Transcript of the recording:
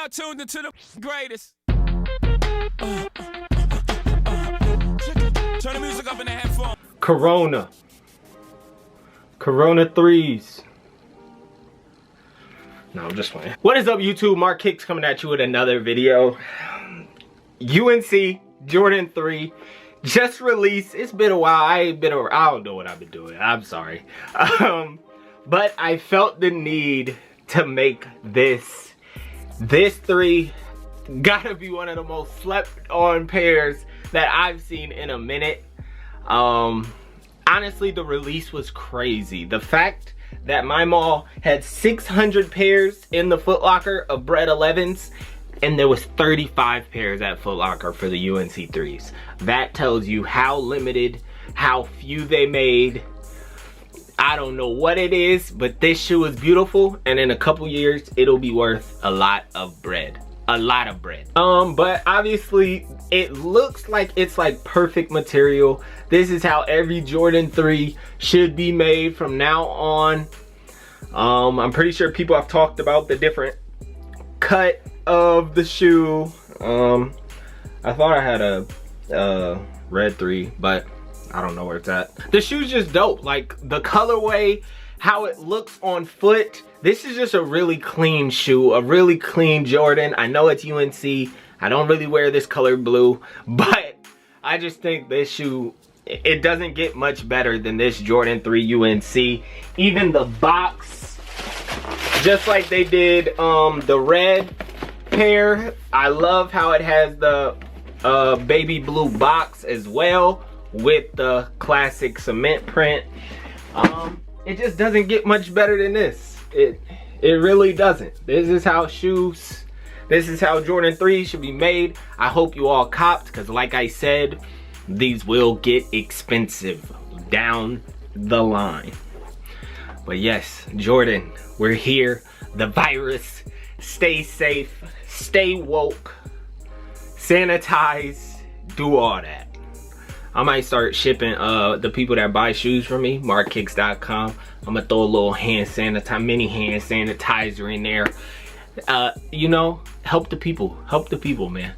now tuned into the greatest. Turn the music up in the headphone. Corona 3s. No, I'm just playing. What is up, YouTube? Mark Kicks coming at you with another video. UNC Jordan 3 just released. It's been a while. I don't know what I've been doing. I'm sorry. But I felt the need to make this 3 gotta be one of the most slept on pairs that I've seen in a minute. Honestly, the release was crazy. The fact that my mall had 600 pairs in the Foot Locker of Bred 11s, and there was 35 pairs at Foot Locker for the UNC 3s. That tells you how limited, how few they made. I don't know what it is, but this shoe is beautiful, and in a couple years, it'll be worth a lot of bread. A lot of bread. But obviously, it looks like it's like perfect material. This is how every Jordan 3 should be made from now on. I'm pretty sure people have talked about the different cut of the shoe. I thought I had a red 3, but I don't know where it's at. The shoe's just dope. Like the colorway, how it looks on foot. This is just a really clean shoe, a really clean Jordan. I know it's UNC. I don't really wear this color blue, but I just think this shoe, it doesn't get much better than this Jordan 3 UNC. Even the box, just like they did the red pair. I love how it has the baby blue box as well with the classic cement print. It just doesn't get much better than this. It really doesn't. This is how Jordan 3 should be made. I hope you all copped, because like I said, these will get expensive down the line. But yes, Jordan, we're here. The virus, stay safe, stay woke, sanitize, do all that. I might start shipping the people that buy shoes from me, markkicks.com. I'm gonna throw a little mini hand sanitizer in there. You know, help the people, man.